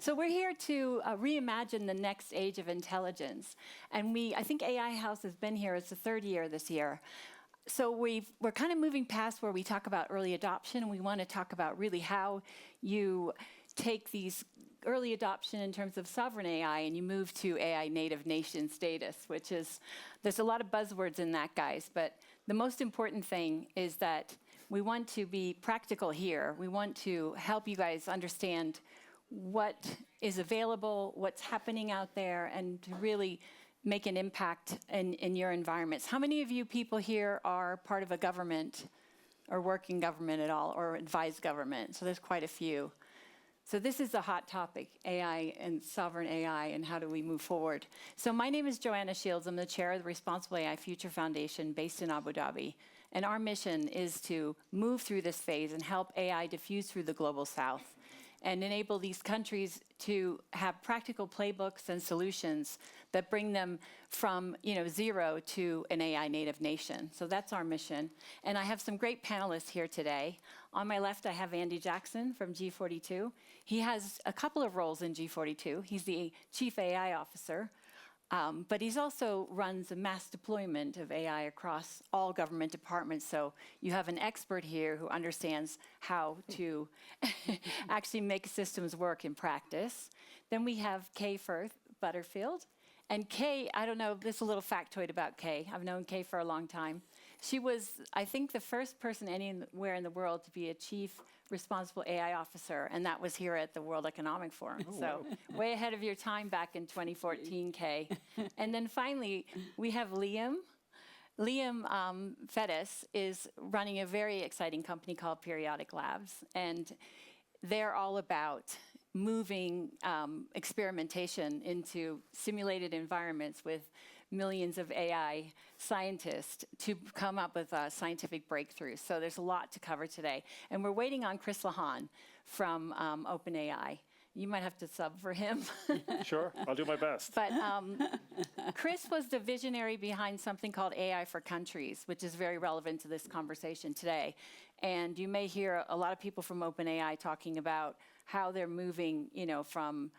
So we're here to reimagine the next age of intelligence. And I think AI House has been here. It's the third year this year. So we're kind of moving past where we talk about early adoption, and we want to talk about really how you take these early adoption in terms of sovereign AI and you move to AI native nation status, which is, there's a lot of buzzwords in that, guys, but the most important thing is that we want to be practical here. We want to help you guys understand what is available, what's happening out there, and to really make an impact in your environments. How many of you people here are part of a government or work in government at all or advise government? So there's quite a few. So this is a hot topic, AI and sovereign AI, and how do we move forward. So my name is Joanna Shields. I'm the chair of the Responsible AI Future Foundation based in Abu Dhabi. And our mission is to move through this phase and help AI diffuse through the global south and enable these countries to have practical playbooks and solutions that bring them from zero to an AI native nation. So that's our mission. And I have some great panelists here today. On my left, I have Andy Jackson from G42. He has a couple of roles in G42. He's the Chief AI Officer, but he's also runs a mass deployment of AI across all government departments. So you have an expert here who understands how to actually make systems work in practice. Then we have Kay Firth, Butterfield. And Kay, I don't know, this is a little factoid about Kay. I've known Kay for a long time. She was, I think, the first person anywhere in the world to be a chief responsible AI officer, and that was here at the World Economic Forum. Oh, so wow. Way ahead of your time back in 2014, Kay. And then finally, we have Liam. Liam Fedus is running a very exciting company called Periodic Labs, and they're all about moving experimentation into simulated environments with millions of AI scientists to come up with scientific breakthroughs. So there's a lot to cover today. And we're waiting on Chris Lehane from OpenAI. You might have to sub for him. Sure, I'll do my best. But Chris was the visionary behind something called AI for Countries, which is very relevant to this conversation today. And you may hear a lot of people from OpenAI talking about how they're moving, from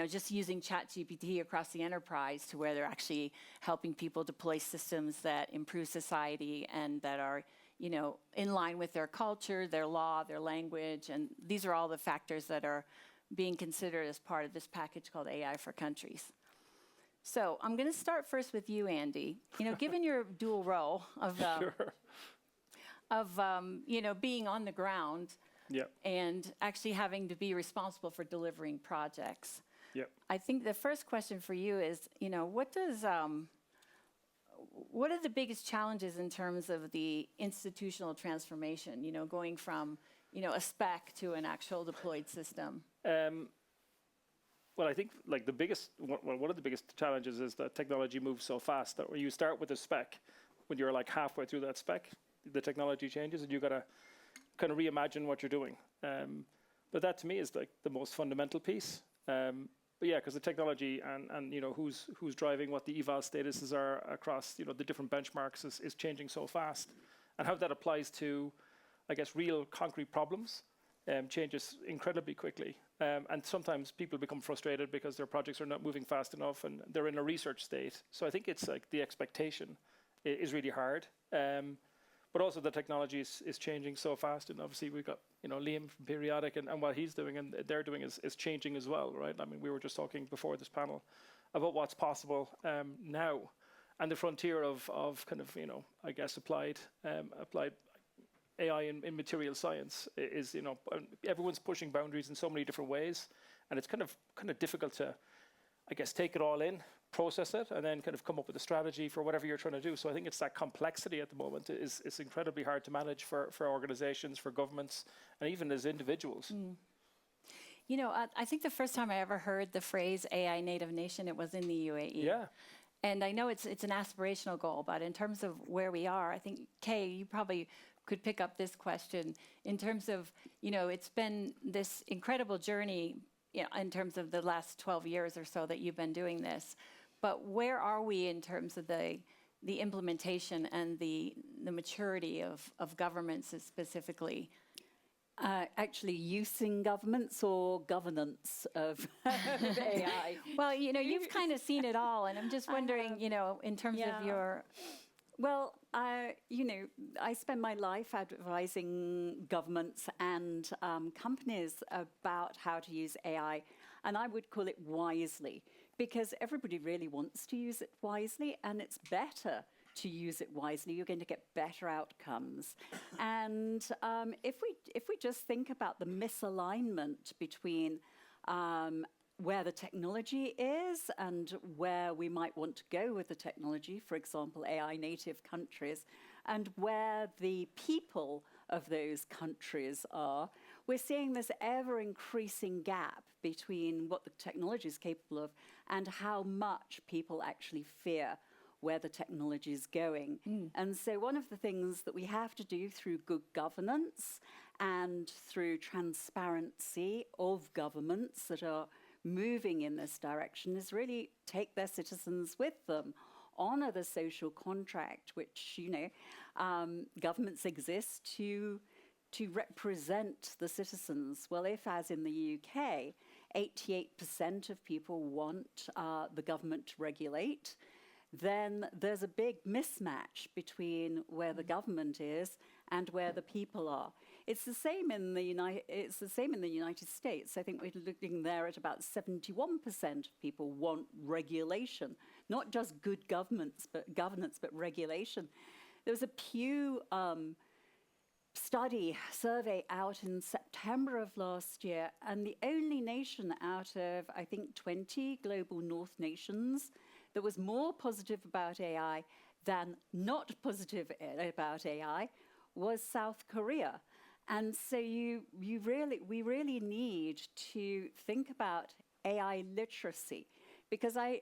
just using ChatGPT across the enterprise to where they're actually helping people deploy systems that improve society and that are, in line with their culture, their law, their language. And these are all the factors that are being considered as part of this package called AI for Countries. So I'm going to start first with you, Andy. Given your dual role of, being on the ground, yep, and actually having to be responsible for delivering projects. Yep. I think the first question for you is, what are the biggest challenges in terms of the institutional transformation, going from, a spec to an actual deployed system? Well, I think one of the biggest challenges is that technology moves so fast that when you start with a spec, when you're like halfway through that spec, the technology changes and you've got to kind of reimagine what you're doing. But that to me is like the most fundamental piece. But yeah, because the technology and who's driving what the eval statuses are across the different benchmarks is changing so fast, and how that applies to, I guess, real concrete problems changes incredibly quickly. And sometimes people become frustrated because their projects are not moving fast enough and they're in a research state. So I think it's like the expectation is really hard. But also the technology is changing so fast, and obviously we've got Liam from Periodic and what he's doing and they're doing is changing as well, right? I mean, we were just talking before this panel about what's possible now, and the frontier of kind of I guess applied AI in material science is everyone's pushing boundaries in so many different ways, and it's kind of difficult to, I guess, take it all in, process it, and then kind of come up with a strategy for whatever you're trying to do. So I think it's that complexity at the moment is incredibly hard to manage for organizations, for governments, and even as individuals. Mm. I think the first time I ever heard the phrase AI native nation, it was in the UAE. Yeah. And I know it's an aspirational goal, but in terms of where we are, I think, Kay, you probably could pick up this question in terms of, it's been this incredible journey in terms of the last 12 years or so that you've been doing this. But where are we in terms of the implementation and the maturity of governments specifically? Actually using governments or governance of AI? Well, you've kind of seen it all, and I'm just wondering, in terms of your... Well, I spend my life advising governments and companies about how to use AI, and I would call it wisely, because everybody really wants to use it wisely, and it's better to use it wisely. You're going to get better outcomes. And if we just think about the misalignment between where the technology is and where we might want to go with the technology, for example, AI native countries, and where the people of those countries are, we're seeing this ever increasing gap between what the technology is capable of and how much people actually fear where the technology is going. And so one of the things that we have to do through good governance and through transparency of governments that are moving in this direction is really take their citizens with them, honor the social contract, which, governments exist to represent the citizens. Well, if, as in the UK, 88% of people want the government to regulate, then there's a big mismatch between where the government is and where the people are. It's the same in the United States. I think we're looking there at about 71% of people want regulation, not just good governance, but regulation. There was a Pew survey out in September of last year, and the only nation out of, I think, 20 global North nations that was more positive about AI than not positive about AI was South Korea. And so we really need to think about AI literacy, because I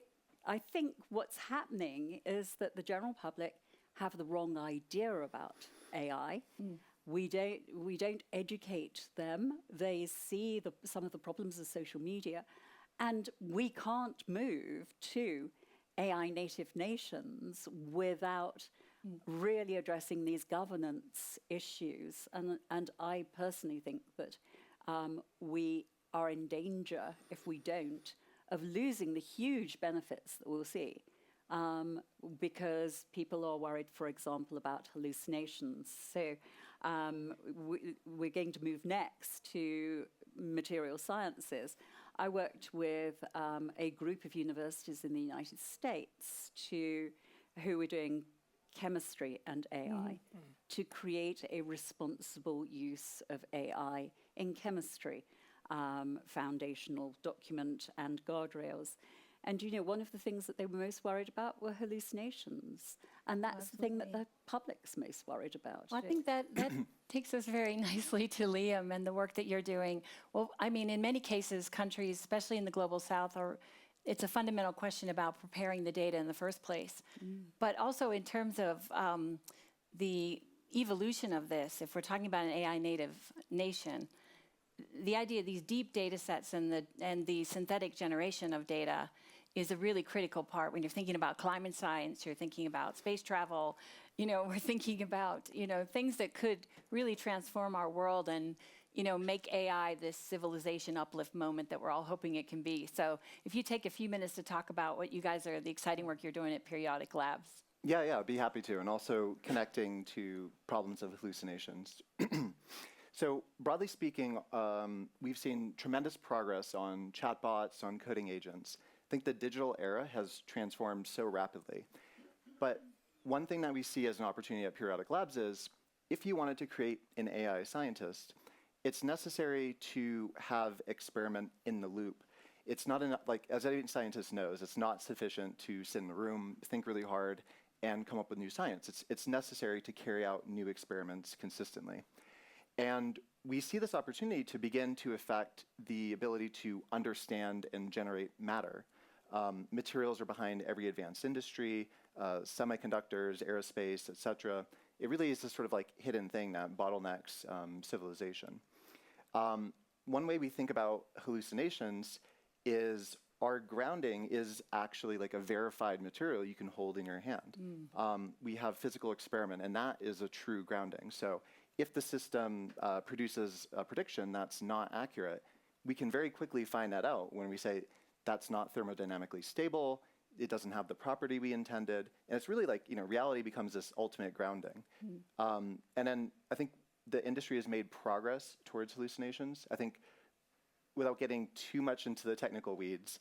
think what's happening is that the general public have the wrong idea about AI. We don't educate them. They see some of the problems of social media, and we can't move to AI native nations without really addressing these governance issues. And I personally think that we are in danger, if we don't, of losing the huge benefits that we'll see, because people are worried, for example, about hallucinations. So we're going to move next to material sciences. I worked with a group of universities in the United States who were doing chemistry and AI to create a responsible use of AI in chemistry, foundational document and guardrails. And one of the things that they were most worried about were hallucinations. And that's the thing that the public's most worried about. Well, I think that takes us very nicely to Liam and the work that you're doing. Well, I mean, in many cases, countries, especially in the global south, it's a fundamental question about preparing the data in the first place. But also in terms of the evolution of this, if we're talking about an AI native nation, the idea of these deep data sets and the synthetic generation of data is a really critical part. When you're thinking about climate science, you're thinking about space travel, we're thinking about, things that could really transform our world and, make AI this civilization uplift moment that we're all hoping it can be. So if you take a few minutes to talk about what you guys the exciting work you're doing at Periodic Labs. Yeah, I'd be happy to. And also connecting to problems of hallucinations. So broadly speaking, we've seen tremendous progress on chatbots, on coding agents. I think the digital era has transformed so rapidly. But one thing that we see as an opportunity at Periodic Labs is if you wanted to create an AI scientist, it's necessary to have experiment in the loop. It's not enough, as any scientist knows, it's not sufficient to sit in a room, think really hard, and come up with new science. It's necessary to carry out new experiments consistently. And we see this opportunity to begin to affect the ability to understand and generate matter. Materials are behind every advanced industry, semiconductors, aerospace, et cetera. It really is this sort of hidden thing that bottlenecks civilization. One way we think about hallucinations is our grounding is actually like a verified material you can hold in your hand. We have physical experiment, and that is a true grounding. So if the system produces a prediction that's not accurate, we can very quickly find that out when we say that's not thermodynamically stable, it doesn't have the property we intended, and it's really like, reality becomes this ultimate grounding. And then I think the industry has made progress towards hallucinations. I think without getting too much into the technical weeds,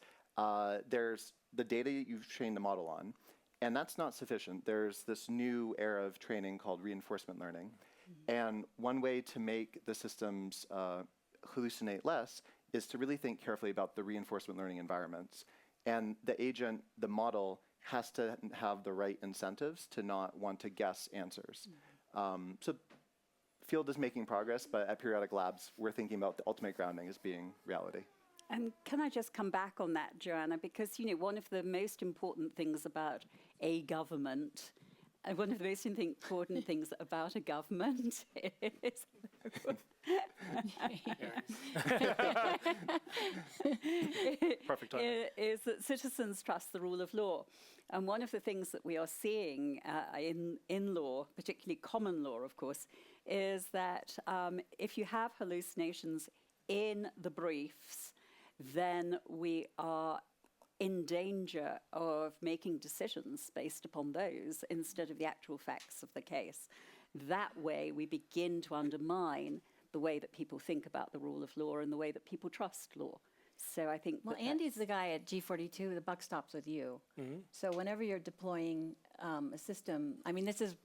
there's the data you've trained the model on, and that's not sufficient. There's this new era of training called reinforcement learning. And one way to make the systems hallucinate less is to really think carefully about the reinforcement learning environments. And the agent, the model, has to have the right incentives to not want to guess answers. So field is making progress, but at Periodic Labs, we're thinking about the ultimate grounding as being reality. And can I just come back on that, Joanna? Because, one of the most important things about a government, and one of the most important things about a government is Perfect time. is that citizens trust the rule of law. And one of the things that we are seeing in law, particularly common law, of course, is that if you have hallucinations in the briefs, then we are in danger of making decisions based upon those instead of the actual facts of the case. That way, we begin to undermine the way that people think about the rule of law and the way that people trust law. So I think Well, Andy's the guy at G42, the buck stops with you. So whenever you're deploying a system, I mean, this is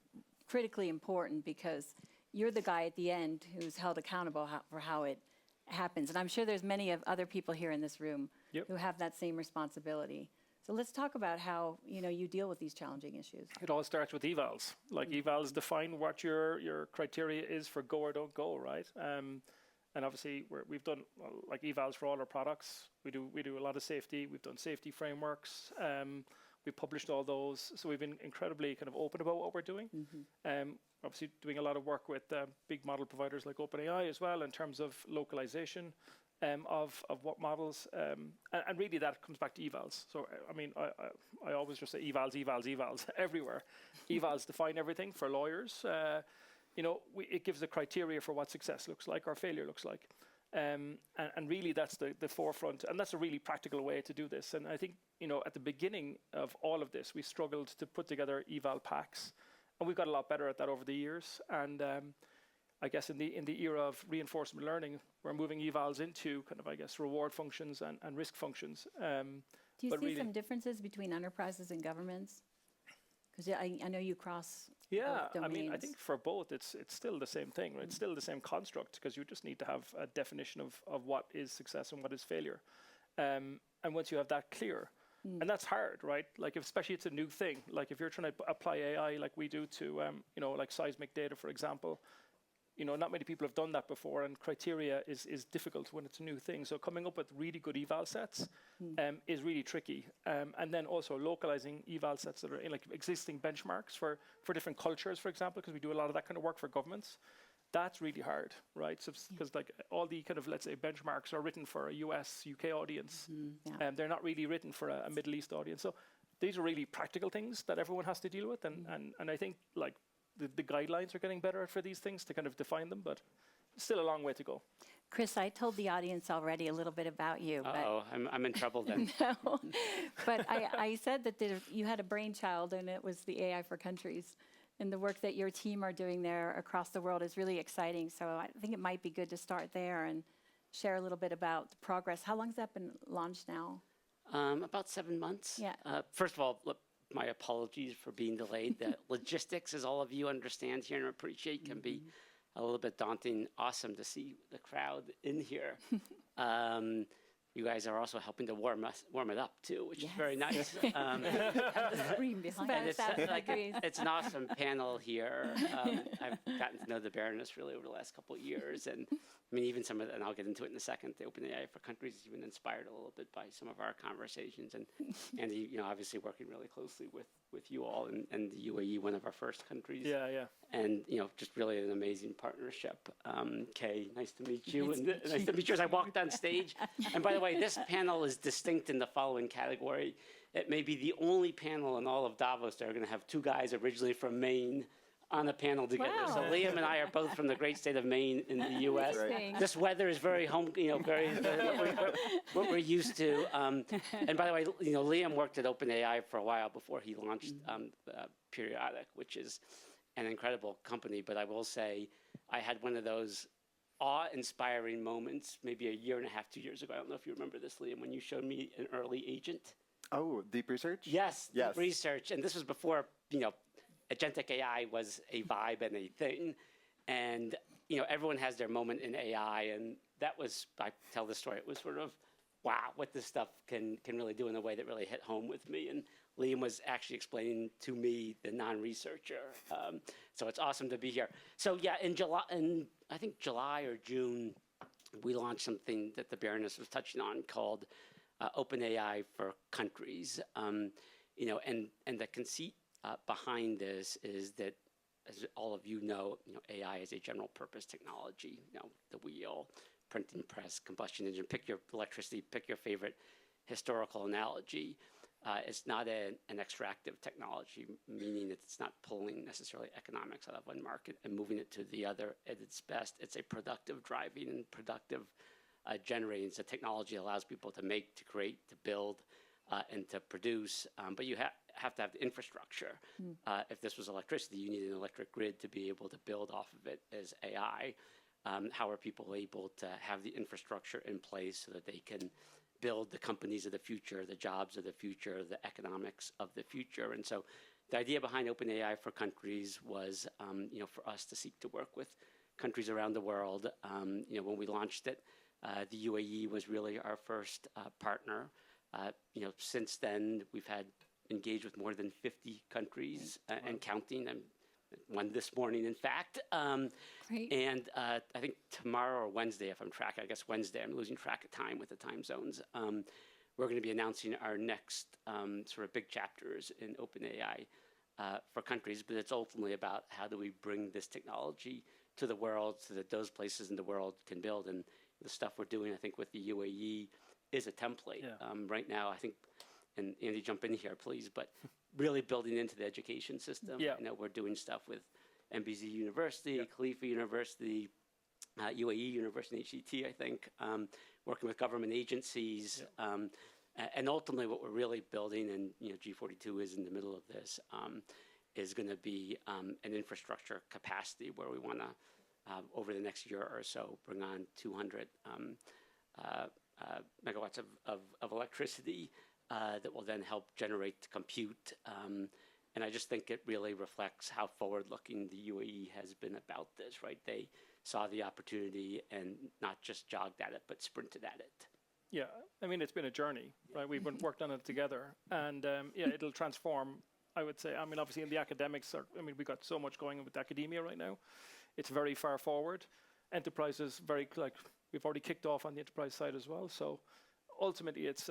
critically important because you're the guy at the end who's held accountable for how it happens. And I'm sure there's many of other people here in this room who have that same responsibility. So let's talk about how, you deal with these challenging issues. It all starts with evals. Like evals define what your criteria is for go or don't go, right? And obviously we've done like evals for all our products. We do a lot of safety. We've done safety frameworks. We published all those. So we've been incredibly kind of open about what we're doing. Obviously doing a lot of work with big model providers like OpenAI as well in terms of localization of what models. And really that comes back to evals. So, I mean, I always just say evals everywhere. Evals define everything for lawyers. It gives a criteria for what success looks like or failure looks like. And really that's the forefront. And that's a really practical way to do this. And I think, at the beginning of all of this, we struggled to put together eval packs. And we've got a lot better at that over the years. And I guess in the era of reinforcement learning, we're moving evals into kind of, I guess, reward functions and risk functions. Do you see some differences between enterprises and governments? Because I know you cross both domains. I mean, I think for both, it's still the same thing, right? It's still the same construct because you just need to have a definition of what is success and what is failure. And once you have that clear, and that's hard, right? Like, especially it's a new thing. Like, if you're trying to apply AI like we do to, like seismic data, for example, not many people have done that before, and criteria is difficult when it's a new thing. So coming up with really good eval sets is really tricky. And then also localizing eval sets that are in like existing benchmarks for different cultures, for example, because we do a lot of that kind of work for governments. That's really hard, right? So because like all the kind of, let's say, benchmarks are written for a US, UK audience. They're not really written for a Middle East audience. So these are really practical things that everyone has to deal with. And I think like the guidelines are getting better for these things to kind of define them, but still a long way to go. Chris, I told the audience already a little bit about you. Uh-oh, I'm in trouble then. No, but I said that you had a brainchild, and it was the AI for countries. And the work that your team are doing there across the world is really exciting. So I think it might be good to start there and share a little bit about the progress. How long has that been launched now? About 7 months. Yeah. First of all, my apologies for being delayed. The logistics, as all of you understand here and appreciate, can be a little bit daunting. Awesome to see the crowd in here. You guys are also helping to warm it up too, which is very nice. the screen behind And us. it's an awesome panel here. I've gotten to know the Baroness really over the last couple of years, and I mean even some of, and I'll get into it in a second. The OpenAI for countries is even inspired a little bit by some of our conversations, and Andy, obviously working really closely with you all and the UAE, one of our first countries. Yeah. And just really an amazing partnership. Kay, nice to meet you. Nice to meet you as I walked on stage. And by the way, this panel is distinct in the following category. It may be the only panel in all of Davos that are going to have two guys originally from Maine on a panel together. So Wow. Liam and I are both from the great state of Maine in the U.S. Interesting. This weather is very home, very what we're used to. And by the way, Liam worked at OpenAI for a while before he launched Periodic, which is an incredible company. But I will say, I had one of those awe-inspiring moments maybe a year and a half, 2 years ago. I don't know if you remember this, Liam, when you showed me an early agent. Oh, deep research? Yes, Yes. research. And this was before, agentic AI was a vibe and a thing. And, everyone has their moment in AI. And that was, I tell the story, it was sort of, wow, what this stuff can really do in a way that really hit home with me. And Liam was actually explaining to me, the non-researcher. So it's awesome to be here. So yeah, in I think July or June, we launched something that the Baroness was touching on called OpenAI for countries. And the conceit behind this is that, as all of you know, AI is a general purpose technology. The wheel, printing press, combustion engine, pick your electricity, pick your favorite historical analogy. It's not an extractive technology, meaning it's not pulling necessarily economics out of one market and moving it to the other at its best. It's a productive driving and productive generating. It's a technology that allows people to make, to create, to build, and to produce. But you have to have the infrastructure. If this was electricity, you need an electric grid to be able to build off of it as AI. How are people able to have the infrastructure in place so that they can build the companies of the future, the jobs of the future, the economics of the future? And so the idea behind OpenAI for countries was, for us to seek to work with countries around the world. When we launched it, the UAE was really our first partner. Since then, we've had engaged with more than 50 countries and counting. And one this morning, in fact. Great. And I think tomorrow or Wednesday, if I'm tracking, I guess Wednesday, I'm losing track of time with the time zones. We're going to be announcing our next sort of big chapters in OpenAI for countries, but it's ultimately about how do we bring this technology to the world so that those places in the world can build. And the stuff we're doing, I think, with the UAE is a template. Yeah. Right now, I think, and Andy, jump in here, please, but really building into the education system. Yeah. We're doing stuff with MBZ University, Khalifa University, UAE University, HCT, I think, working with government agencies. And ultimately what we're really building, and G42 is in the middle of this, is going to be an infrastructure capacity where we want to, over the next year or so, bring on 200 megawatts of electricity that will then help generate compute. And I just think it really reflects how forward-looking the UAE has been about this, right? They saw the opportunity and not just jogged at it, but sprinted at it. Yeah, I mean, it's been a journey, right? We've worked on it together, and it'll transform, I would say. I mean, obviously in the academics, we've got so much going on with academia right now. It's very far forward. Enterprises, we've already kicked off on the enterprise side as well. So ultimately it's,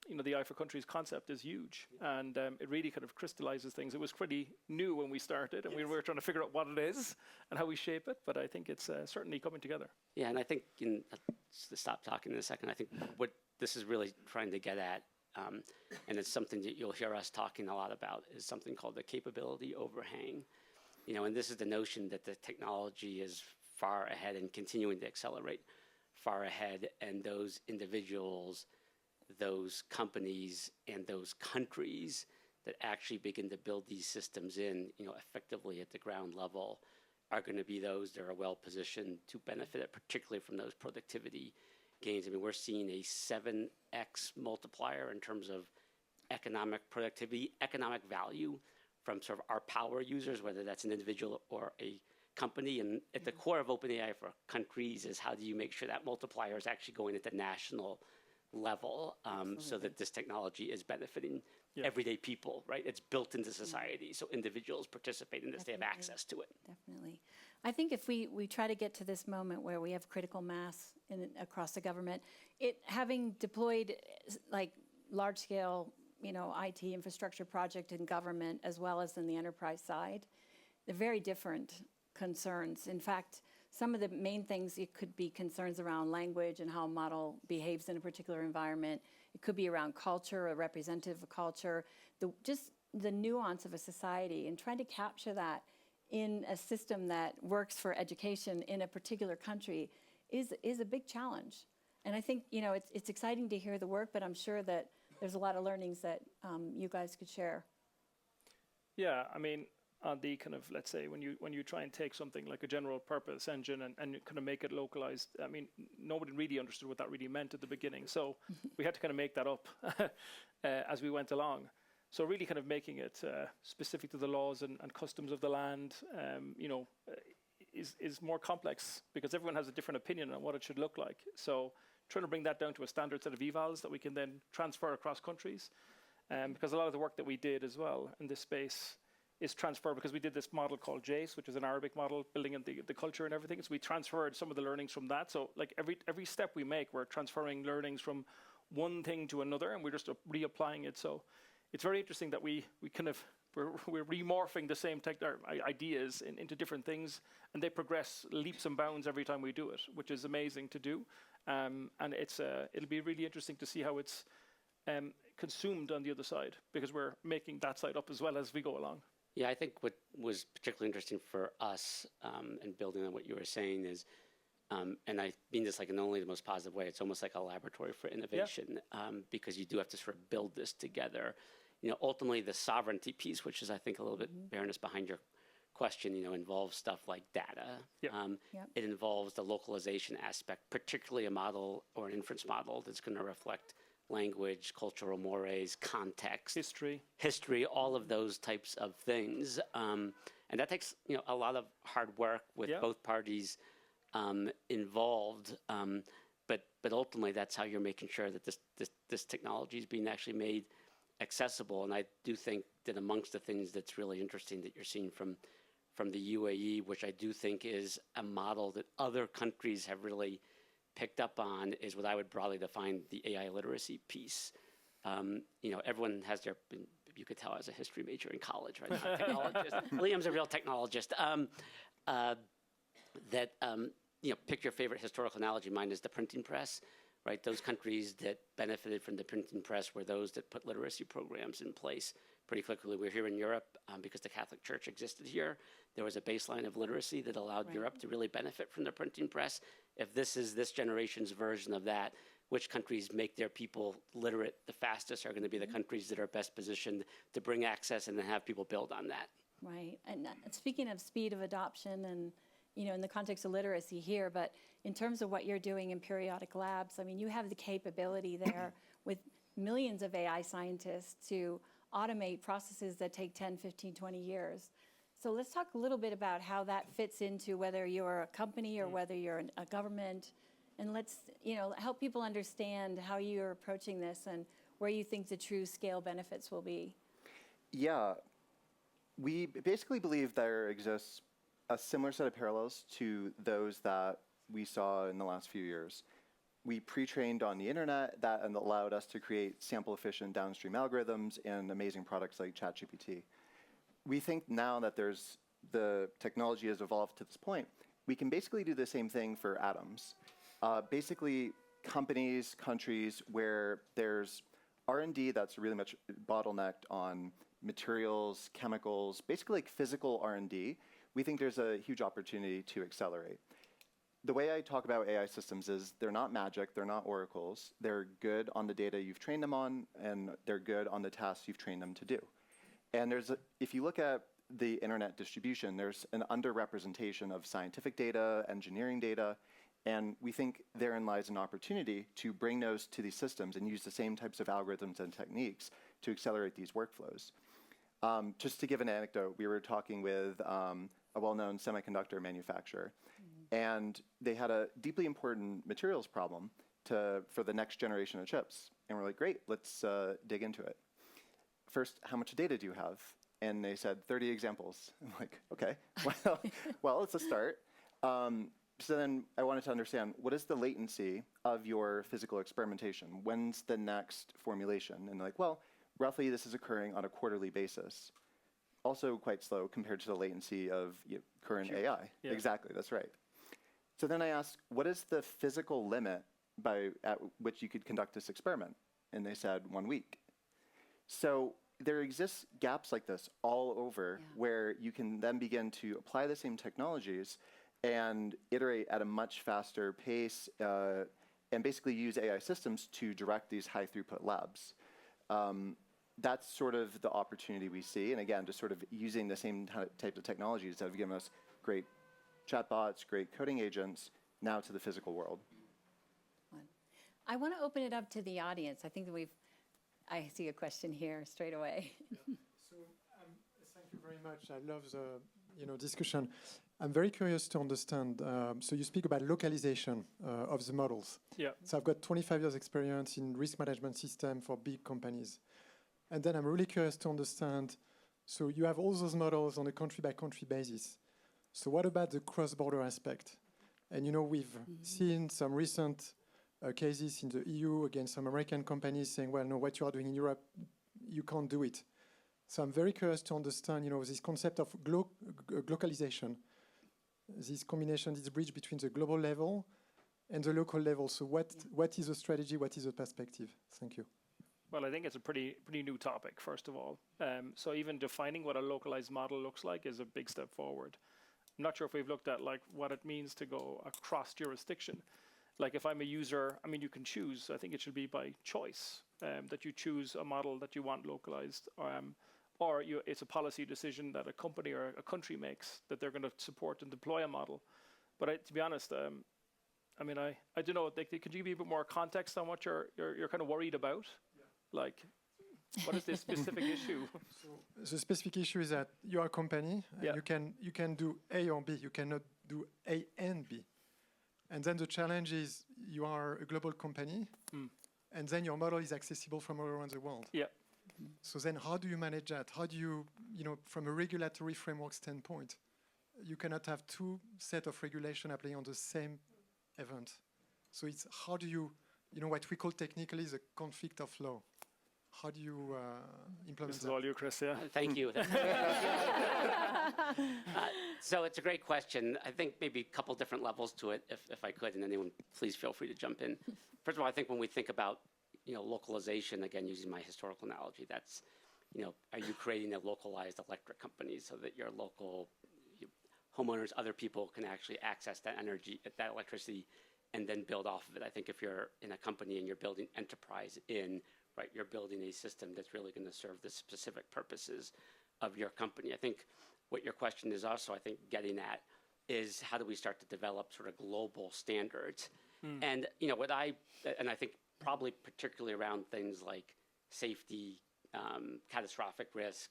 the AI for Countries concept is huge, and it really kind of crystallizes things. It was pretty new when we started, and we were trying to figure out what it is and how we shape it, but I think it's certainly coming together. Yeah, and I think, just to stop talking in a second, I think what this is really trying to get at, and it's something that you'll hear us talking a lot about, is something called the capability overhang. And this is the notion that the technology is far ahead and continuing to accelerate far ahead, and those individuals, those companies, and those countries that actually begin to build these systems effectively at the ground level are going to be those that are well positioned to benefit, particularly from those productivity gains. I mean, we're seeing a 7x multiplier in terms of economic productivity, economic value from sort of our power users, whether that's an individual or a company. And at the core of OpenAI for countries is how do you make sure that multiplier is actually going at the national level, so that this technology is benefiting everyday people, right? It's built into society, so individuals participate in this, they have access to it. Definitely. I think if we try to get to this moment where we have critical mass across the government, having deployed like large-scale, IT infrastructure project in government as well as in the enterprise side, they're very different concerns. In fact, some of the main things, it could be concerns around language and how a model behaves in a particular environment. It could be around culture, a representative of culture, just the nuance of a society, and trying to capture that in a system that works for education in a particular country is a big challenge. And I think, it's exciting to hear the work, but I'm sure that there's a lot of learnings that you guys could share. Yeah, I mean, on the kind of, let's say, when you try and take something like a general purpose engine and kind of make it localized, I mean, nobody really understood what that really meant at the beginning. So we had to kind of make that up as we went along. So really kind of making it specific to the laws and customs of the land, is more complex because everyone has a different opinion on what it should look like. So trying to bring that down to a standard set of evals that we can then transfer across countries. Because a lot of the work that we did as well in this space is transfer, because we did this model called JACE, which is an Arabic model, building in the culture and everything. So we transferred some of the learnings from that. So like every step we make, we're transferring learnings from one thing to another, and we're just reapplying it. So it's very interesting that we're remorphing the same ideas into different things, and they progress leaps and bounds every time we do it, which is amazing to do. And it'll be really interesting to see how it's consumed on the other side, because we're making that side up as well as we go along. Yeah, I think what was particularly interesting for us, and building on what you were saying is, and I mean this like in only the most positive way, it's almost like a laboratory for innovation, because you do have to sort of build this together. Ultimately the sovereignty piece, which is I think a little bit Baroness behind your question, involves stuff like data. It involves the localization aspect, particularly a model or an inference model that's going to reflect language, cultural mores, context, history, all of those types of things, and that takes a lot of hard work with both parties involved. But ultimately, that's how you're making sure that this technology is being actually made accessible. And I do think that amongst the things that's really interesting that you're seeing from the UAE, which I do think is a model that other countries have really picked up on, is what I would broadly define the AI literacy piece. Everyone has you could tell I was a history major in college, right? Not a technologist. Liam's a real technologist. Pick your favorite historical analogy. Mine is the printing press, right? Those countries that benefited from the printing press were those that put literacy programs in place pretty quickly. We're here in Europe because the Catholic Church existed here. There was a baseline of literacy that allowed Europe to really benefit from the printing press. If this is this generation's version of that, which countries make their people literate the fastest are going to be the countries that are best positioned to bring access and then have people build on that. Right. And speaking of speed of adoption and, in the context of literacy here, but in terms of what you're doing in periodic labs, I mean, you have the capability there with millions of AI scientists to automate processes that take 10, 15, 20 years. So let's talk a little bit about how that fits into whether you're a company or whether you're a government. And let's, help people understand how you're approaching this and where you think the true scale benefits will be. Yeah, we basically believe there exists a similar set of parallels to those that we saw in the last few years. We pre-trained on the internet that allowed us to create sample-efficient downstream algorithms and amazing products like ChatGPT. We think now that the technology has evolved to this point, we can basically do the same thing for atoms. Basically, companies, countries where there's R&D that's really much bottlenecked on materials, chemicals, basically like physical R&D, we think there's a huge opportunity to accelerate. The way I talk about AI systems is they're not magic, they're not oracles. They're good on the data you've trained them on, and they're good on the tasks you've trained them to do. And if you look at the internet distribution, there's an underrepresentation of scientific data, engineering data, and we think therein lies an opportunity to bring those to these systems and use the same types of algorithms and techniques to accelerate these workflows. Just to give an anecdote, we were talking with a well-known semiconductor manufacturer, and they had a deeply important materials problem for the next generation of chips. And we're like, great, let's dig into it. First, how much data do you have? And they said 30 examples. I'm like, okay, well, it's a start. So then I wanted to understand, what is the latency of your physical experimentation? When's the next formulation? And they're like, well, roughly this is occurring on a quarterly basis. Also quite slow compared to the latency of current AI. Yeah. Exactly, that's right. So then I asked, what is the physical limit at which you could conduct this experiment? And they said 1 week. So there exists gaps like this all over where you can then begin to apply the same technologies and iterate at a much faster pace and basically use AI systems to direct these high throughput labs. That's sort of the opportunity we see. And again, just sort of using the same types of technologies that have given us great chatbots, great coding agents, now to the physical world. I want to open it up to the audience. I think that I see a question here straight away. So thank you very much. I love the discussion. I'm very curious to understand. So you speak about localization of the models. Yeah. So I've got 25 years experience in risk management system for big companies. And then I'm really curious to understand, so you have all those models on a country by country basis. So what about the cross-border aspect? And we've seen some recent cases in the EU against some American companies saying, well, no, what you are doing in Europe, you can't do it. So I'm very curious to understand, this concept of glocalization, this combination, this bridge between the global level and the local level. So what is the strategy? What is the perspective? Thank you. Well, I think it's a pretty new topic, first of all. So even defining what a localized model looks like is a big step forward. I'm not sure if we've looked at what it means to go across jurisdiction. Like if I'm a user, you can choose. I think it should be by choice that you choose a model that you want localized, or it's a policy decision that a company or a country makes that they're going to support and deploy a model. But to be honest, I don't know. Could you give me a bit more context on what you're kind of worried about? Like, what is the specific issue? So the specific issue is that you are a company, and you can do A or B. You cannot do A and B. And then the challenge is you are a global company, and then your model is accessible from all around the world. Yeah. So then how do you manage that? How do you, from a regulatory framework standpoint, you cannot have two sets of regulation applying on the same event. So it's how do you, what we call technically the conflict of law. How do you implement This that? is all you, Chris, yeah? Thank you. So it's a great question. I think maybe a couple different levels to it, if I could, and anyone please feel free to jump in. First of all, I think when we think about localization, again, using my historical analogy, that's, are you creating a localized electric company so that your local homeowners, other people can actually access that energy, that electricity, and then build off of it? I think if you're in a company and you're building enterprise you're building a system that's really going to serve the specific purposes of your company. I think what your question is also, getting at is how do we start to develop sort of global standards? And, and I think probably particularly around things like safety, catastrophic risk,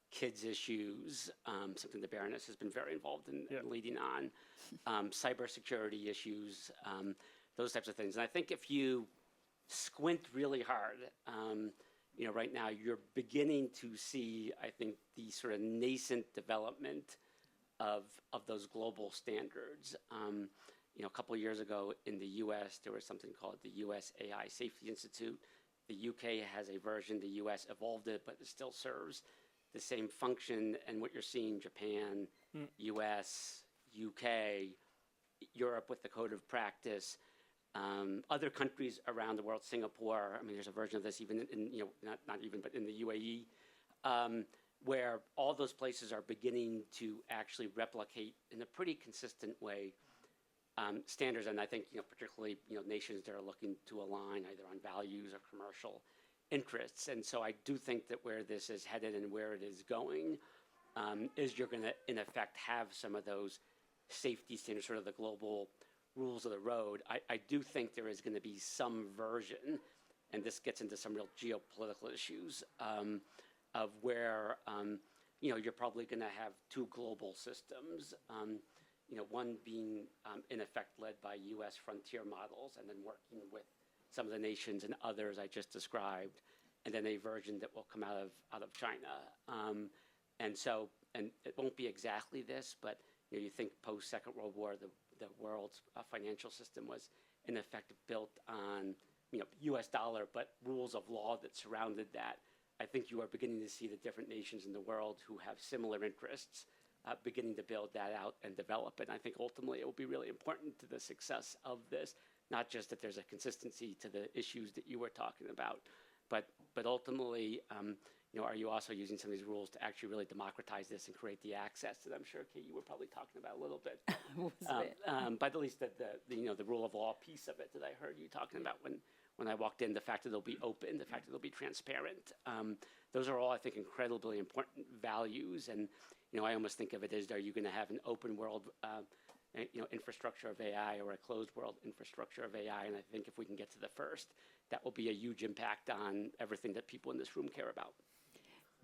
kids issues, something the Baroness has been very involved in leading on, cybersecurity issues, those types of things. And I think if you squint really hard, right now you're beginning to see, I think, the sort of nascent development of those global standards. A couple of years ago in the US, there was something called the US AI Safety Institute. The UK has a version, the US evolved it, but it still serves the same function. And what you're seeing, Japan, US, UK, Europe with the code of practice, other countries around the world, Singapore, there's a version of this even in, not even, but in the UAE, where all those places are beginning to actually replicate in a pretty consistent way standards. And I think, particularly, nations that are looking to align either on values or commercial interests. And so I do think that where this is headed and where it is going is you're going to, in effect, have some of those safety standards, sort of the global rules of the road. I do think there is going to be some version, and this gets into some real geopolitical issues, of where, you're probably going to have two global systems, one being, in effect, led by US frontier models, and then working with some of the nations and others I just described, and then a version that will come out of China. And it won't be exactly this, but you think post-Second World War, the world's financial system was in effect built on US dollar, but rules of law that surrounded that. I think you are beginning to see the different nations in the world who have similar interests beginning to build that out and develop it. And I think ultimately it will be really important to the success of this, not just that there's a consistency to the issues that you were talking about, but ultimately, are you also using some of these rules to actually really democratize this and create the access that I'm sure, Kate, you were probably talking about a little bit. But at least the rule of law piece of it that I heard you talking about when I walked in, the fact that they'll be open, the fact that they'll be transparent. Those are all, I think, incredibly important values. And, I almost think of it as, are you going to have an open world infrastructure of AI or a closed world infrastructure of AI? And I think if we can get to the first, that will be a huge impact on everything that people in this room care about.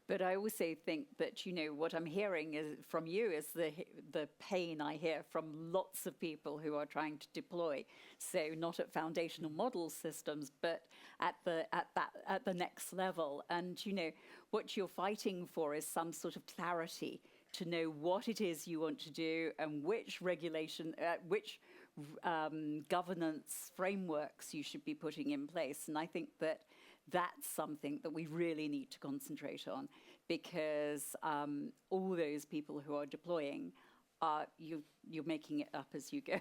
But I also think that, what I'm hearing from you is the pain I hear from lots of people who are trying to deploy. So not at foundational model systems, but at the next level. And, what you're fighting for is some sort of clarity to know what it is you want to do and which regulation, which governance frameworks you should be putting in place. And I think that that's something that we really need to concentrate on, because all those people who are deploying, you're making it up as you go.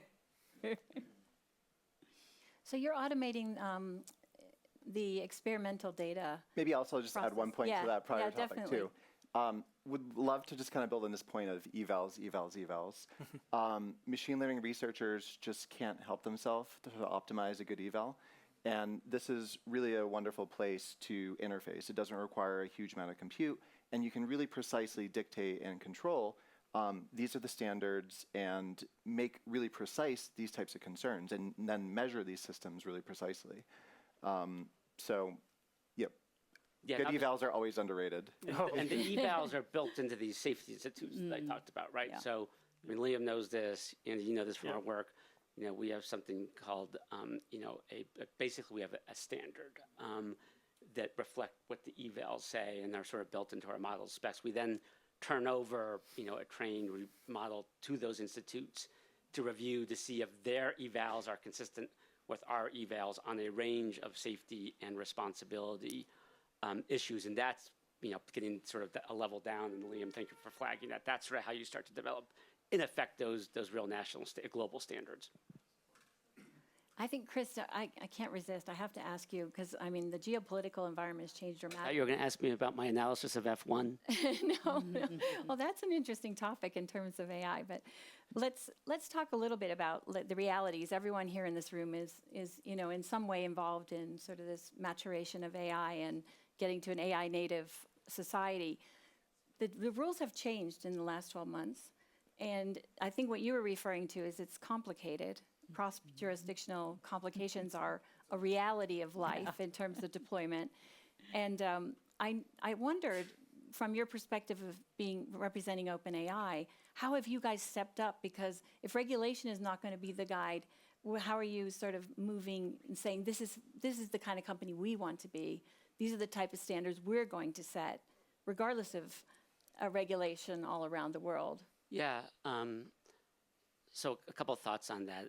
So you're automating the experimental data. Maybe also just add one point to that prior topic definitely. too. Would love to just kind of build on this point of evals. Machine learning researchers just can't help themselves to optimize a good eval. And this is really a wonderful place to interface. It doesn't require a huge amount of compute, and you can really precisely dictate and control these are the standards and make really precise these types of concerns, and then measure these systems really precisely. Yeah, good evals are always underrated. And the evals are built into these safety institutes that I talked about, right? Yeah. So, Liam knows this, and you know this from our work. We have something called, basically we have a standard that reflect what the evals say, and they're sort of built into our model specs. We then turn over, a trained model to those institutes to review to see if their evals are consistent with our evals on a range of safety and responsibility issues. And that's, getting sort of a level down. And Liam, thank you for flagging that. That's sort of how you start to develop, in effect, those real national, global standards. I think, Chris, I can't resist. I have to ask you, because, the geopolitical environment has changed I thought dramatically. you were going to ask me about my analysis of F1. No. Well, that's an interesting topic in terms of AI, but let's talk a little bit about the realities. Everyone here in this room is in some way involved in sort of this maturation of AI and getting to an AI native society. The rules have changed in the last 12 months, and I think what you were referring to is it's complicated. Cross-jurisdictional complications are a reality of life in terms of deployment. And I wondered, from your perspective of representing OpenAI, how have you guys stepped up? Because if regulation is not going to be the guide, how are you sort of moving and saying, this is the kind of company we want to be, these are the type of standards we're going to set, regardless of a regulation all around the world? Yeah. So a couple of thoughts on that.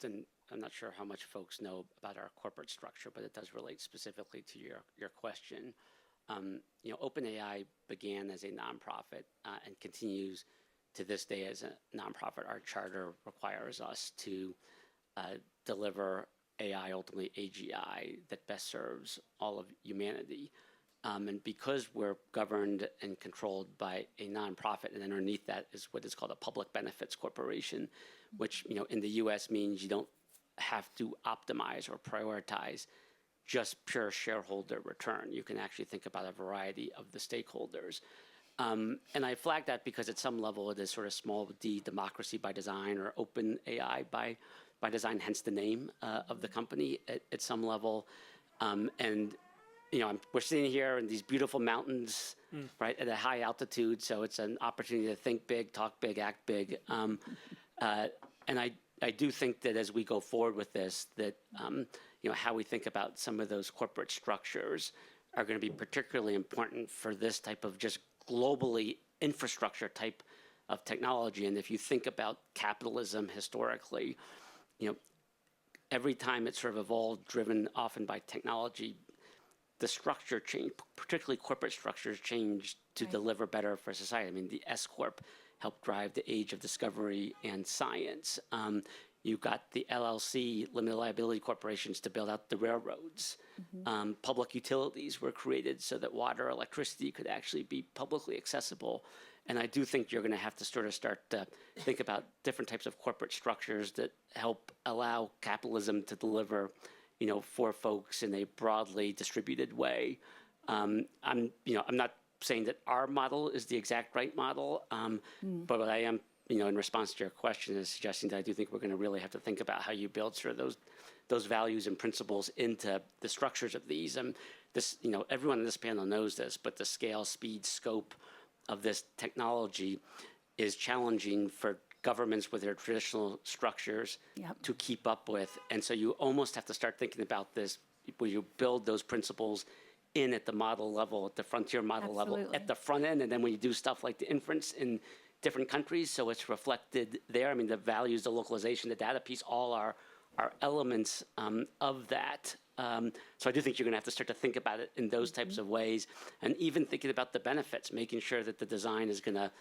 Then I'm not sure how much folks know about our corporate structure, but it does relate specifically to your question. OpenAI began as a nonprofit and continues to this day as a nonprofit. Our charter requires us to deliver AI, ultimately AGI, that best serves all of humanity. And because we're governed and controlled by a nonprofit, and underneath that is what is called a public benefits corporation, which in the U.S. means you don't have to optimize or prioritize just pure shareholder return. You can actually think about a variety of the stakeholders. And I flag that because at some level it is sort of small d democracy by design, or open AI by design, hence the name of the company at some level. And we're sitting here in these beautiful mountains, right, at a high altitude. So it's an opportunity to think big, talk big, act big. And I do think that as we go forward with this, that how we think about some of those corporate structures are going to be particularly important for this type of just globally infrastructure type of technology. And if you think about capitalism historically, every time it's sort of evolved, driven often by technology, the structure changed, particularly corporate structures changed to deliver better for society. The S Corp helped drive the age of discovery and science. You've got the LLC, limited liability corporations, to build out the railroads. Public utilities were created so that water, electricity could actually be publicly accessible. And I do think you're going to have to sort of start to think about different types of corporate structures that help allow capitalism to deliver, for folks in a broadly distributed way. I'm not saying that our model is the exact right model, but what I am, in response to your question, is suggesting that I do think we're going to really have to think about how you build sort of those values and principles into the structures of these. This, everyone in this panel knows this, but the scale, speed, scope of this technology is challenging for governments with their traditional structures to keep up with. And so you almost have to start thinking about this where you build those principles in at the model level, at the frontier model level, at the front end. And then when you do stuff like the inference in different countries, so it's reflected there. I mean, the values, the localization, the data piece, all are elements of that. So I do think you're going to have to start to think about it in those types of ways, and even thinking about the benefits, making sure that the design is going to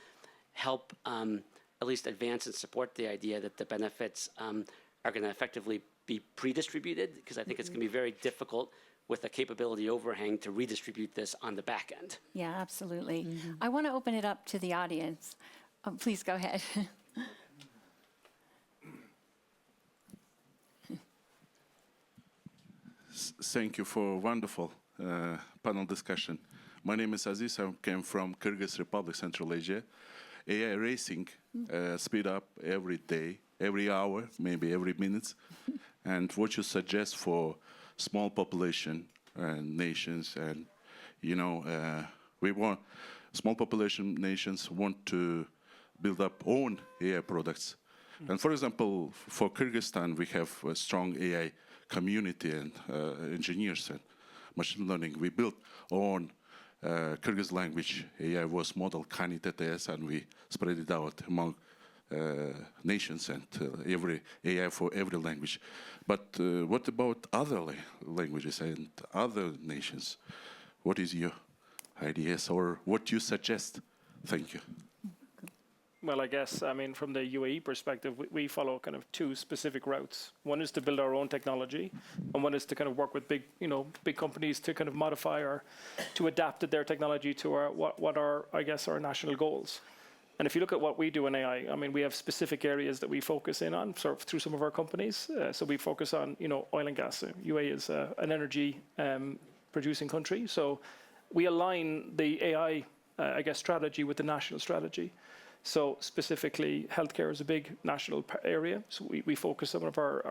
help at least advance and support the idea that the benefits are going to effectively be pre-distributed, because I think it's going to be very difficult with a capability overhang to redistribute this on the back end. Yeah, absolutely. I want to open it up to the audience. Please go ahead. Thank you for a wonderful panel discussion. My name is Aziz. I came from Kyrgyz Republic, Central Asia. AI racing speed up every day, every hour, maybe every minute. And what you suggest for small population and nations, and we want small population nations want to build up own AI products. And for example, for Kyrgyzstan, we have a strong AI community and engineers and machine learning. We built our own Kyrgyz language AI voice model, Kani TTS, and we spread it out among nations and every AI for every language. But what about other languages and other nations? What is your ideas or what you suggest? Thank you. Well, I guess, from the UAE perspective, we follow kind of two specific routes. One is to build our own technology, and one is to kind of work with big companies to kind of modify or to adapt their technology to what are, I guess, our national goals. And if you look at what we do in AI, we have specific areas that we focus in on sort of through some of our companies. So we focus on, oil and gas. UAE is an energy producing country. So we align the AI, strategy with the national strategy. So specifically, healthcare is a big national area. So we focus some of our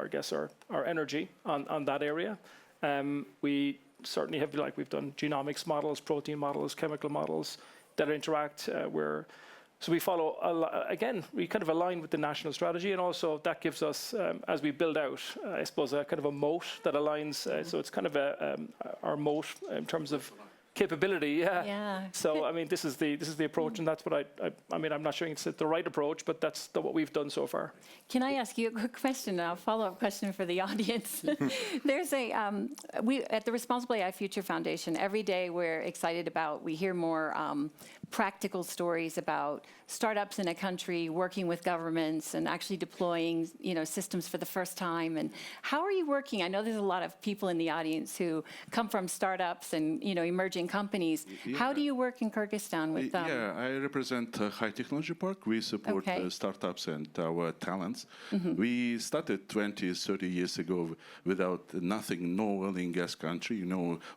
energy on that area. We certainly have, we've done genomics models, protein models, chemical models that interact so we follow, again, we kind of align with the national strategy, and also that gives us, as we build out, I suppose, a kind of a moat that aligns. So it's kind of our moat in terms of capability, yeah. So this is the approach, and that's what I'm not sure it's the right approach, but that's what we've done so far. Can I ask you a quick question, a follow-up question for the audience? There's we at the Responsible AI Future Foundation, every day we're excited about, we hear more practical stories about startups in a country working with governments and actually deploying, systems for the first time. And how are you working? I know there's a lot of people in the audience who come from startups and, emerging companies. Yeah. How do you work in Kyrgyzstan with them? Yeah, I represent High Technology Park. We support startups and our talents. We started 20, 30 years ago without nothing, no oil and gas country,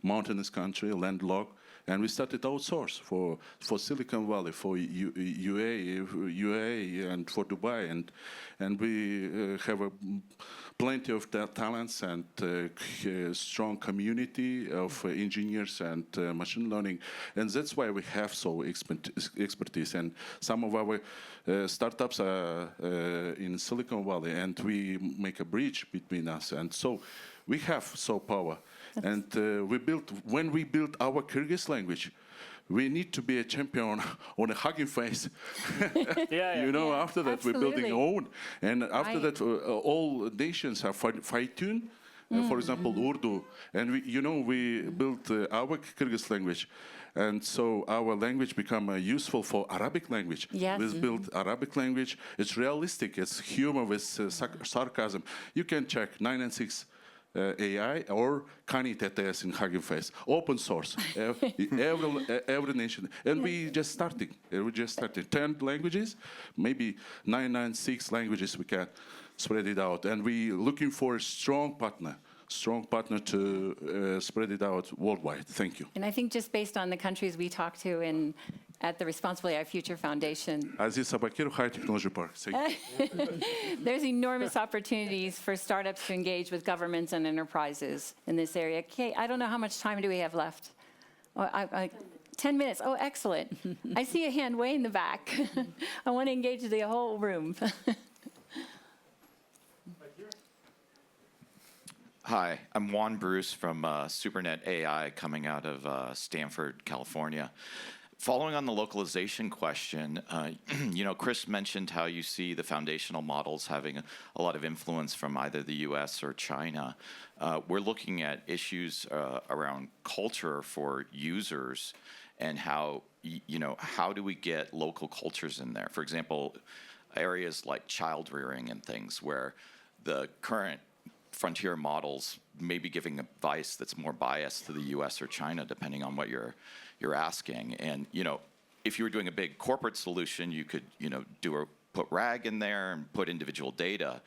mountainous country, landlocked. And we started outsource for Silicon Valley, for UAE, and for Dubai, and we have plenty of talents and strong community of engineers and machine learning, and that's why we have so expertise. And some of our startups are in Silicon Valley, and we make a bridge between us, and so we have power. And when we built our Kyrgyz language, we need to be a champion on a Hugging Face. After that, absolutely. we're building our own. And after that, all nations are fine-tuned For example, Urdu. And we built our Kyrgyz language. And so our language become useful for Arabic language. Yes. We built Arabic language. It's realistic. It's humor with sarcasm. You can check 996 AI or Kani TTS in Hugging Face. Open source. Every nation. And we just starting. 10 languages, maybe 996 languages we can spread it out. And we looking for a strong partner to spread it out worldwide. Thank you. And I think just based on the countries we talk to at the Responsible AI Future Foundation, Aziz Sabakir, High Technology Park. Thank you. there's enormous opportunities for startups to engage with governments and enterprises in this area. Kate, I don't know how much time do we have left? Oh, 10 minutes. Oh, excellent. I see a hand way in the back. I want to engage the whole room. Hi, I'm Juan Bruce from SuperNet AI coming out of Stanford, California. Following on the localization question, Chris mentioned how you see the foundational models having a lot of influence from either the US or China. We're looking at issues around culture for users and how do we get local cultures in there? For example, areas like child rearing and things where the current frontier models may be giving advice that's more biased to the US or China, depending on what you're asking. And, if you were doing a big corporate solution, you could, put RAG in there and put individual data.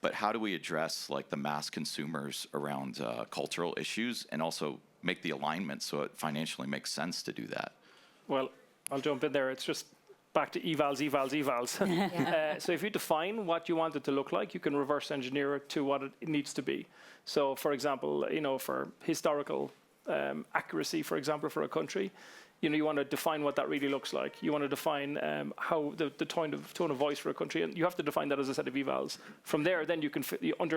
But how do we address like the mass consumers around cultural issues and also make the alignment so it financially makes sense to do that? Well, I'll jump in there. It's just back to evals. So if you define what you want it to look like, you can reverse engineer it to what it needs to be. So for example, for historical accuracy, for example, for a country, you want to define what that really looks like. You want to define how the tone of voice for a country, and you have to define that as a set of evals. From there, then you can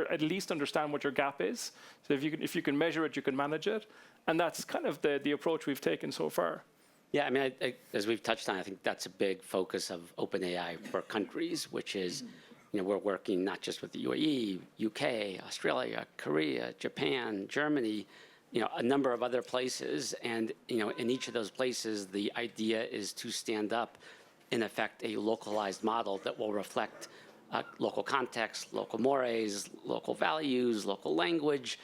at least understand what your gap is. So if you can measure it, you can manage it, and that's kind of the approach we've taken so far. Yeah, I mean, as we've touched on, I think that's a big focus of OpenAI for countries, which is, we're working not just with the UAE, UK, Australia, Korea, Japan, Germany, a number of other places. And, in each of those places, the idea is to stand up, in effect, a localized model that will reflect local context, local mores, local values, local language.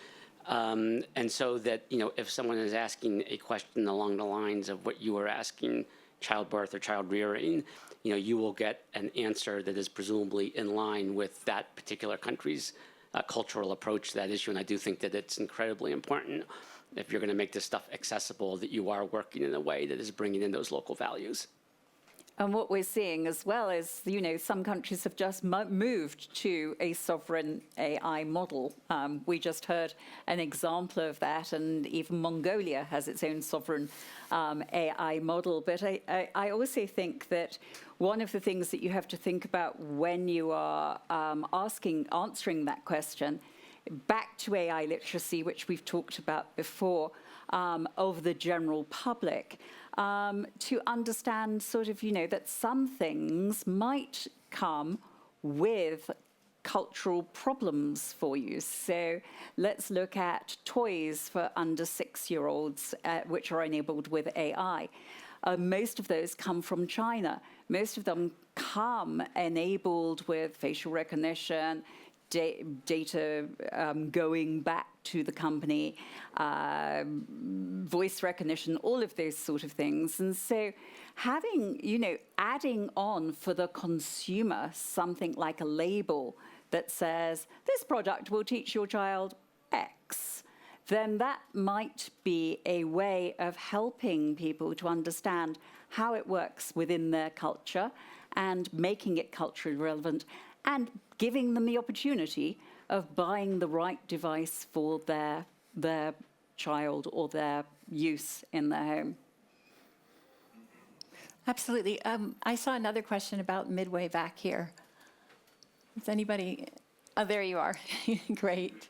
And so that, if someone is asking a question along the lines of what you were asking, childbirth or child rearing, you will get an answer that is presumably in line with that particular country's cultural approach to that issue. And I do think that it's incredibly important, if you're going to make this stuff accessible, that you are working in a way that is bringing in those local values. And what we're seeing as well is, some countries have just moved to a sovereign AI model. We just heard an example of that, and even Mongolia has its own sovereign AI model. But I also think that one of the things that you have to think about when you are answering that question, back to AI literacy, which we've talked about before, of the general public, to understand that some things might come with cultural problems for you. So let's look at toys for under 6-year-olds, which are enabled with AI. Most of those come from China. Most of them come enabled with facial recognition, data going back to the company, voice recognition, all of those sort of things. And so having, adding on for the consumer something like a label that says, this product will teach your child X, then that might be a way of helping people to understand how it works within their culture and making it culturally relevant and giving them the opportunity of buying the right device for their child or their use in their home. Absolutely. I saw another question about midway back here. Is anybody? Oh, there you are. Great.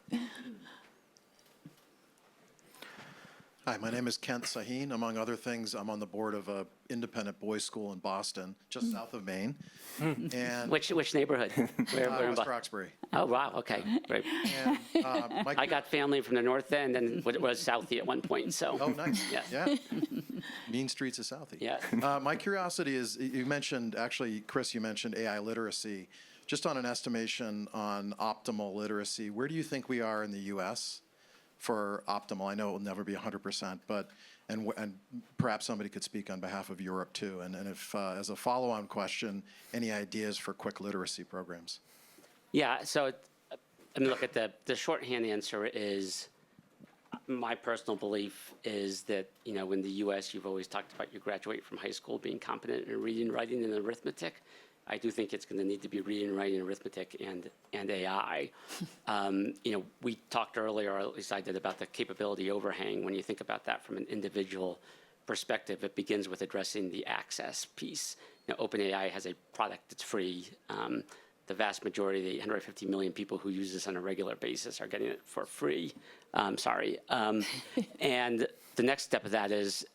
Hi, my name is Kent Sahin. Among other things, I'm on the board of an independent boys' school in Boston, just south of Maine. And Which neighborhood? Where in West Bo- Roxbury. Oh, wow, okay, great. And I got family from the north end and it was Southie at one point, so. oh, nice. Yeah. Yeah. Mean streets of Southie. Yeah. My curiosity is, you mentioned, actually, Chris, you mentioned AI literacy. Just on an estimation on optimal literacy, where do you think we are in the U.S. for optimal? I know it will never be 100%, but, and perhaps somebody could speak on behalf of Europe too. And if, as a follow-on question, any ideas for quick literacy programs? Yeah, so, I mean, look, at the shorthand answer is, my personal belief is that, you know, in the US, you've always talked about you graduate from high school being competent in reading, writing, and arithmetic. I do think it's going to need to be reading, writing, arithmetic, and AI. You know, we talked earlier, or at least I did, about the capability overhang. When you think about that from an individual perspective, it begins with addressing the access piece. You know, OpenAI has a product that's free. The vast majority of the 150 million people who use this on a regular basis are getting it for free. And the next step of that is,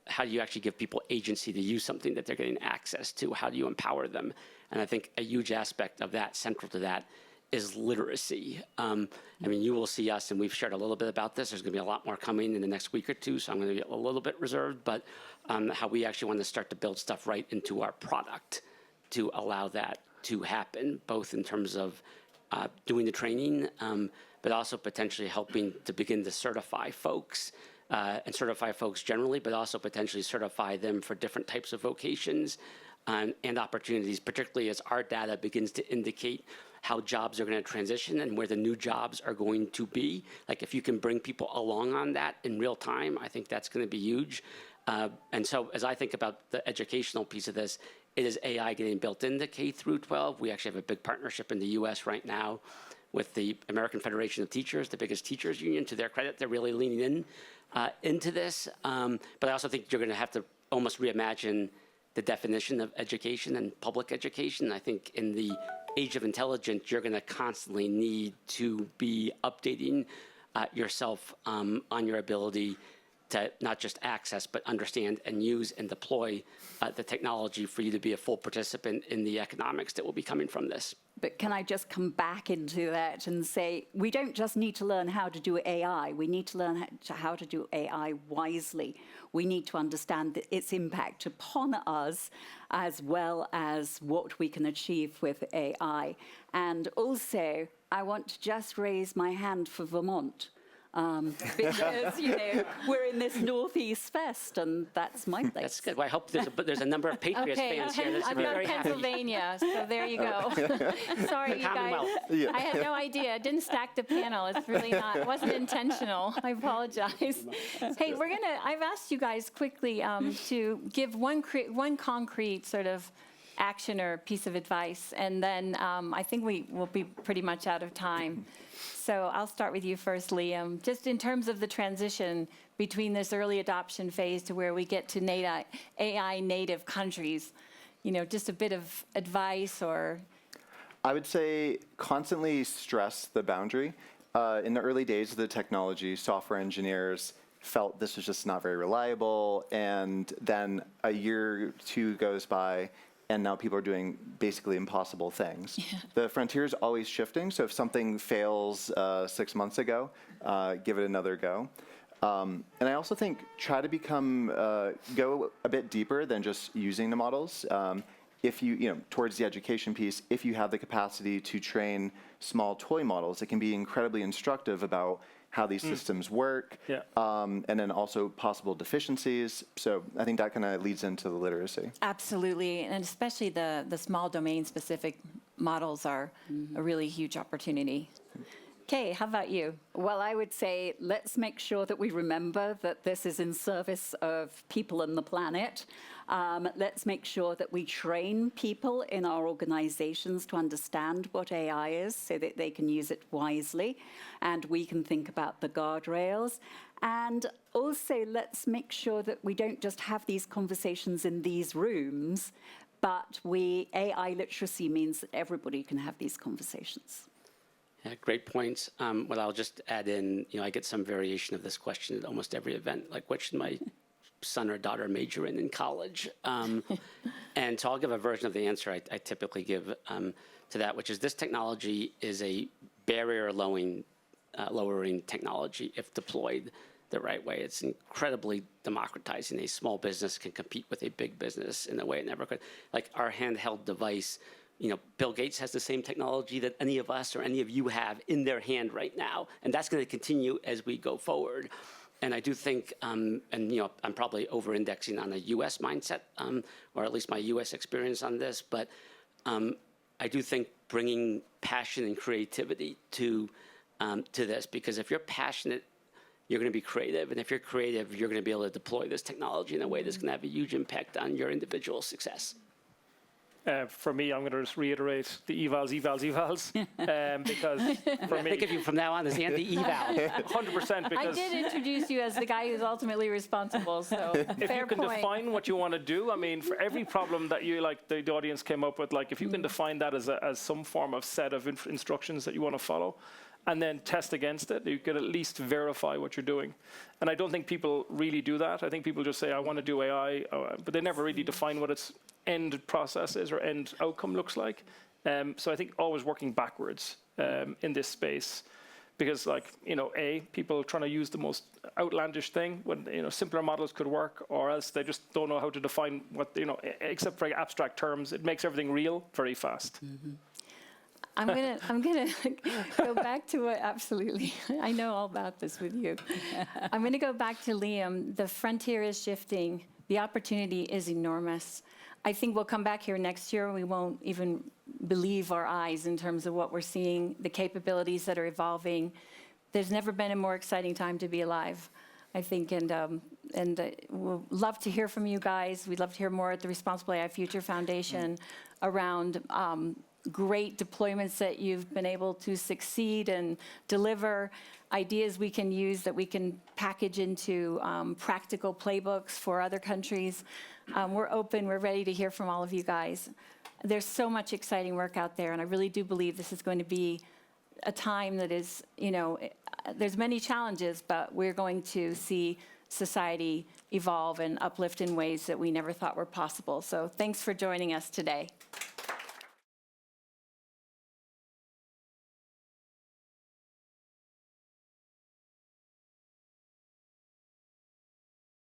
how do you actually give people agency to use something that they're getting access to? How do you empower them? And I think a huge aspect of that, central to that, is literacy. I mean, you will see us, and we've shared a little bit about this. There's going to be a lot more coming in the next week or two, so I'm going to be a little bit reserved, but how we actually want to start to build stuff right into our product to allow that to happen, both in terms of doing the training, but also potentially helping to begin to certify folks, and certify folks generally, but also potentially certify them for different types of vocations and opportunities, particularly as our data begins to indicate how jobs are going to transition and where the new jobs are going to be. Like, if you can bring people along on that in real time, I think that's going to be huge. And so as I think about the educational piece of this, it is AI getting built into K through 12. We actually have a big partnership in the US right now with the American Federation of Teachers, the biggest teachers union. To their credit, they're really leaning into this. But I also think you're going to have to almost reimagine the definition of education and public education. I think in the age of intelligence, you're going to constantly need to be updating yourself on your ability to not just access, but understand and use and deploy the technology for you to be a full participant in the economics that will be coming from this. But can I just come back into that and say, we don't just need to learn how to do AI, we need to learn how to do AI wisely. We need to understand its impact upon us, as well as what we can achieve with AI. And also, I want to just raise my hand for Vermont. Because, you know, we're in this Northeast Fest, and that's my place. That's good. Well, I hope there's a number of Patriots fans here that's I've very got happy. Pennsylvania, so there you go. Sorry, you guys. Commonwealth. I had no idea. I didn't stack the panel. It's really not. It wasn't intentional. I apologize. Hey, I've asked you guys quickly to give one concrete sort of action or piece of advice, and then I think we will be pretty much out of time. So I'll start with you first, Liam. Just in terms of the transition between this early adoption phase to where we get to AI native countries, you know, just a bit of advice or... I would say constantly stress the boundary. In the early days of the technology, software engineers felt this was just not very reliable, and then a year or two goes by, and now people are doing basically impossible things. Yeah. The frontier is always shifting, so if something fails 6 months ago, give it another go. And I also think try to go a bit deeper than just using the models. If towards the education piece, if you have the capacity to train small toy models, it can be incredibly instructive about how these systems work, Yeah. And then also possible deficiencies. So I think that kind of leads into the literacy. Absolutely, and especially the small domain-specific models are a really huge opportunity. Kay, how about you? Well, I would say let's make sure that we remember that this is in service of people and the planet. Let's make sure that we train people in our organizations to understand what AI is so that they can use it wisely, and we can think about the guardrails. And also, let's make sure that we don't just have these conversations in these rooms, but AI literacy means that everybody can have these conversations. Yeah, great points. What I'll just add in, I get some variation of this question at almost every event, like what should my son or daughter major in college? And so I'll give a version of the answer I typically give to that, which is this technology is a barrier lowering technology if deployed the right way. It's incredibly democratizing. A small business can compete with a big business in a way it never could. Like our handheld device, Bill Gates has the same technology that any of us or any of you have in their hand right now, and that's going to continue as we go forward. And I do think, I'm probably over-indexing on a U.S. mindset, or at least my U.S. experience on this, but I do think bringing passion and creativity to this, because if you're passionate, you're going to be creative, and if you're creative, you're going to be able to deploy this technology in a way that's going to have a huge impact on your individual success. For me, I'm going to just reiterate the evals, because for me, Think of you from now on as anti-eval. 100%. I Because did introduce you as the guy who's ultimately responsible, so if fair you can point. define what you want to do, I mean, for every problem that you the audience came up with, if you can define that as some form of set of instructions that you want to follow, and then test against it, you can at least verify what you're doing. And I don't think people really do that. I think people just say, I want to do AI, but they never really define what its end process is or end outcome looks like. So I think always working backwards in this space, because people trying to use the most outlandish thing when simpler models could work, or else they just don't know how to define what except for abstract terms. It makes everything real very fast. Mm-hmm. I'm gonna go back to what, absolutely, I know all about this with you. I'm gonna go back to Liam. The frontier is shifting. The opportunity is enormous. I think we'll come back here next year and we won't even believe our eyes in terms of what we're seeing, the capabilities that are evolving. There's never been a more exciting time to be alive, I think, and we'll love to hear from you guys. We'd love to hear more at the Responsible AI Future Foundation around great deployments that you've been able to succeed and deliver, ideas we can use that we can package into practical playbooks for other countries. We're open, we're ready to hear from all of you guys. There's so much exciting work out there, and I really do believe this is going to be a time that is, there's many challenges, but we're going to see society evolve and uplift in ways that we never thought were possible. So thanks for joining us today.